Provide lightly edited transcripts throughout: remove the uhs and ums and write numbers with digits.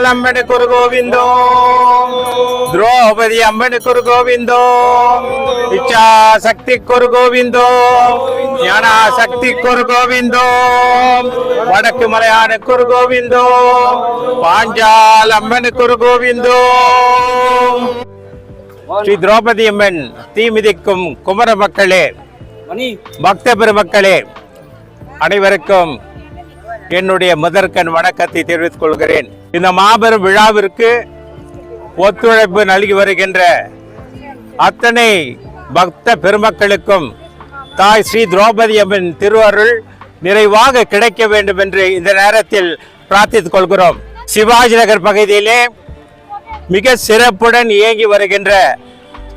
अम्बन कुरु गोविंदो द्रौपदी अम्बन कुरु गोविंदो इच्छा शक्ति कुरु गोविंदो ज्ञान शक्ति कुरु गोविंदो वडक्कु मलयान कुरु गोविंदो पांचाल अम्बन कुरु गोविंदो श्री द्रौपदी अम्मन தீ மிதிக்கும் குமர மக்களே பக்த பெருமக்களே அனைவருக்கும் என்னுடைய முதற்கண் வணக்கத்தை தெரிவித்துக் கொள்கிறேன். இந்த மாபெரும் விழாவிற்கு ஒத்துழைப்பு நல்கி வருகின்ற அத்தனை பக்த பெருமக்களுக்கும் தாய் ஸ்ரீ திரௌபதி அம்மன் திருவருள் நிறைவாக கிடைக்க வேண்டும் என்று இந்த நேரத்தில் பிரார்த்தித்துக் கொள்கிறோம். சிவாஜி நகர் பகுதியிலே மிக சிறப்புடன் இயங்கி வருகின்ற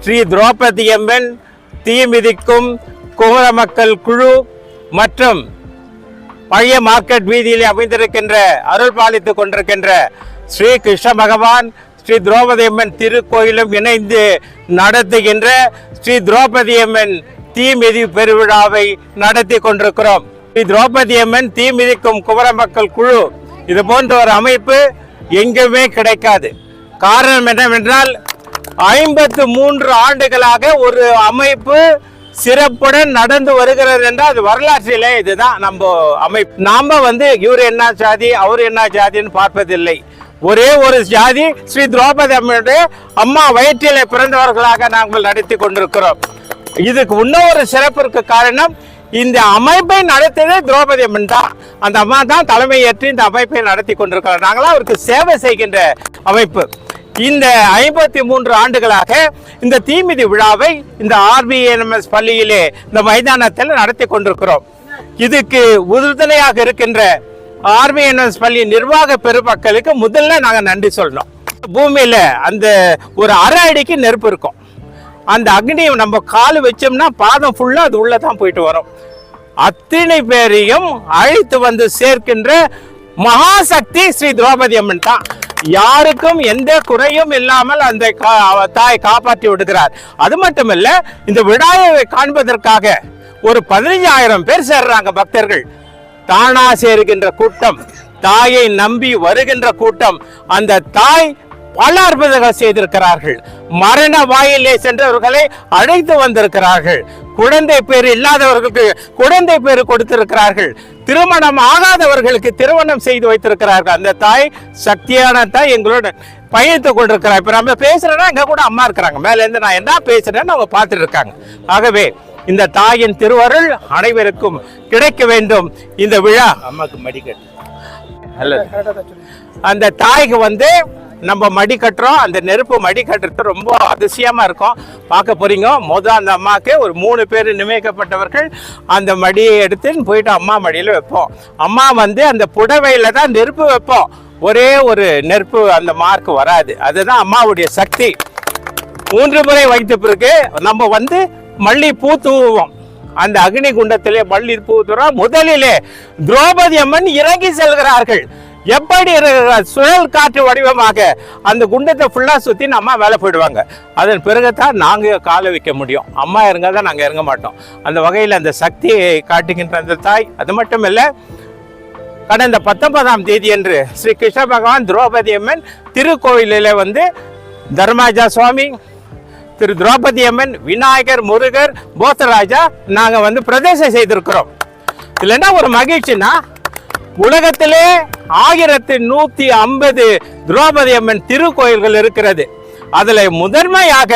ஸ்ரீ திரௌபதி அம்மன் தீ மிதிக்கும் குமர மக்கள் குழு மற்றும் பழைய மார்க்கெட் வீதியிலே அமைந்திருக்கின்ற அருள் பாலித்துக் கொண்டிருக்கின்ற ஸ்ரீ கிருஷ்ண பகவான் ஸ்ரீ திரௌபதி அம்மன் திருக்கோயிலும் இணைந்து நடத்துகின்ற ஸ்ரீ திரௌபதி அம்மன் தீ மிதி பெருவிழாவை நடத்தி கொண்டிருக்கிறோம். ஸ்ரீ திரௌபதி அம்மன் தீ மிதிக்கும் குமர மக்கள் குழு இது போன்ற ஒரு அமைப்பு எங்குமே கிடைக்காது. காரணம் என்னவென்றால் 53 ஆண்டுகளாக ஒரு அமைப்பு சிறப்புடன் நடந்து வருகிறது என்றால் அது வரலாற்றிலே இதுதான் நம்ம அமைப்பு. நாம இவர் என்ன ஜாதி அவர் என்ன ஜாதின்னு பார்ப்பதில்லை. ஒரே ஒரு ஜாதி ஸ்ரீ திரௌபதி அம்மனுடைய அம்மா வயிற்றிலே பிறந்தவர்களாக நாங்கள் நடத்தி கொண்டிருக்கிறோம். இதுக்கு இன்னொரு சிறப்பிற்கு காரணம் இந்த அமைப்பை நடத்தியதே திரௌபதி அம்மன் தான். அந்த அம்மா தான் தலைமை ஏற்று இந்த அமைப்பை நடத்தி கொண்டிருக்கிறார். நாங்களாம் அவருக்கு சேவை செய்கின்ற அமைப்பு. இந்த 53 ஆண்டுகளாக இந்த தீமிதி விழாவை இந்த RVNMS பள்ளியிலே இந்த மைதானத்தில் நடத்தி கொண்டிருக்கிறோம். இதுக்கு உறுதுணையாக இருக்கின்ற RVNMS பள்ளி நிர்வாக பெருமக்களுக்கு முதல்ல நாங்கள் நன்றி சொல்லணும். பூமியில அந்த ஒரு அரை அடிக்கு நெருப்பு இருக்கும். அந்த அக்னியை நம்ம கால் வச்சோம்னா பாதம் ஃபுல்லா அது உள்ளதான் போயிட்டு வரும். அத்தனை பேரையும் அழைத்து வந்து சேர்க்கின்ற மகாசக்தி ஸ்ரீ திரௌபதி அம்மன் தான். யாருக்கும் எந்த குறையும் இல்லாமல் அந்த தாய் காப்பாற்றி விடுகிறார். அது மட்டுமல்ல, இந்த விழாவை காண்பதற்காக ஒரு 15,000 பேர் சேர்றாங்க பக்தர்கள். தானா சேருகின்ற கூட்டம், தாயை நம்பி வருகின்ற கூட்டம். அந்த தாய் பல அற்புதங்கள் செய்திருக்கிறார்கள். மரண வாயிலே சென்றவர்களை அழைத்து வந்திருக்கிறார்கள். குழந்தை பேர் இல்லாதவர்களுக்கு குழந்தை பேர் கொடுத்திருக்கிறார்கள். திருமணம் ஆகாதவர்களுக்கு திருமணம் செய்து வைத்திருக்கிறார்கள். அந்த தாய் சக்தியான தாய் எங்களோட பயணித்துக் கொண்டிருக்கிறார். இப்ப நம்ம பேசுறேன்னா எங்க கூட அம்மா இருக்கிறாங்க. மேல இருந்து நான் என்ன பேசுறேன்னு அவங்க பார்த்துட்டு இருக்காங்க. ஆகவே இந்த தாயின் திருவருள் அனைவருக்கும் கிடைக்க வேண்டும். இந்த விழா அம்மாக்கு மடிக்கட்டு அந்த தாய்க்கு வந்து நம்ம மடி கட்டுறோம். அந்த நெருப்பு மடி கட்டுறது ரொம்ப அதிசயமா இருக்கும். பார்க்க போறீங்க. அந்த அம்மாவுக்கு ஒரு 3 பேர் நியமிக்கப்பட்டவர்கள் அந்த மடியை எடுத்து போயிட்டு அம்மா மடியில வைப்போம். அம்மா வந்து அந்த புடவையில தான் நெருப்பு வைப்போம். ஒரே ஒரு நெருப்பு அந்த மார்க் வராது. அதுதான் அம்மாவுடைய சக்தி. 3 முறை வைத்த பிறகு நம்ம வந்து மல்லி பூ தூவுவோம். அந்த அக்னி குண்டத்திலே மல்லி பூ தூவோம். முதலிலே திரௌபதி அம்மன் இறங்கி செல்கிறார்கள். எப்படி சுழல் காற்று வடிவமாக அந்த குண்டத்தை ஃபுல்லா சுத்தி அம்மா மேலே போயிடுவாங்க. அதன் பிறகுதான் நாங்க காலை வைக்க முடியும். அம்மா இறங்காதான் நாங்க இறங்க மாட்டோம். அந்த வகையில் அந்த சக்தியை காட்டுகின்ற அந்த தாய். அது மட்டும் இல்ல, கடந்த 19ஆம் தேதி அன்று ஸ்ரீ கிருஷ்ண பகவான் திரௌபதி அம்மன் திருக்கோயிலில் வந்து தர்மராஜா சுவாமி, திரு திரௌபதி அம்மன், விநாயகர், முருகர், போத்தராஜா நாங்க வந்து பிரதேசம் செய்திருக்கிறோம். இதுல என்ன ஒரு மகிழ்ச்சினா, உலகத்திலே 1150 திரௌபதி அம்மன் திருக்கோயில்கள் இருக்கிறது. அதுல முதன்மையாக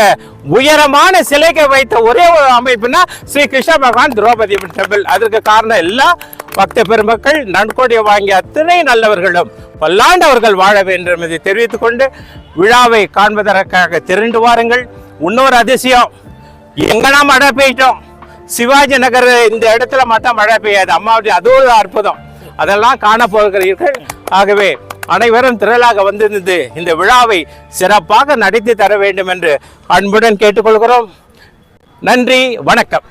உயரமான சிலைகள் வைத்த ஒரே ஒரு அமைப்புனா ஸ்ரீ கிருஷ்ண பகவான் திரௌபதி அம்மன் டெம்பிள். அதற்கு காரணம் எல்லா பக்த பெருமக்கள் நன்கொடை வாங்கிய அத்தனை நல்லவர்களும் பல்லாண்டவர்கள் வாழ வேண்டும் என்று தெரிவித்துக் கொண்டு விழாவை காண்பதற்காக திரண்டு வாருங்கள். இன்னொரு அதிசயம், எங்கன்னா மழை பெய்யட்டும், சிவாஜி நகர் இந்த இடத்துல மட்டும் மழை பெய்யாது. அம்மாவுடைய அது ஒரு அற்புதம். அதெல்லாம் காண போகிறீர்கள். ஆகவே அனைவரும் திரளாக வந்திருந்து இந்த விழாவை சிறப்பாக நடத்தி தர வேண்டும் என்று அன்புடன் கேட்டுக்கொள்கிறோம். நன்றி, வணக்கம்.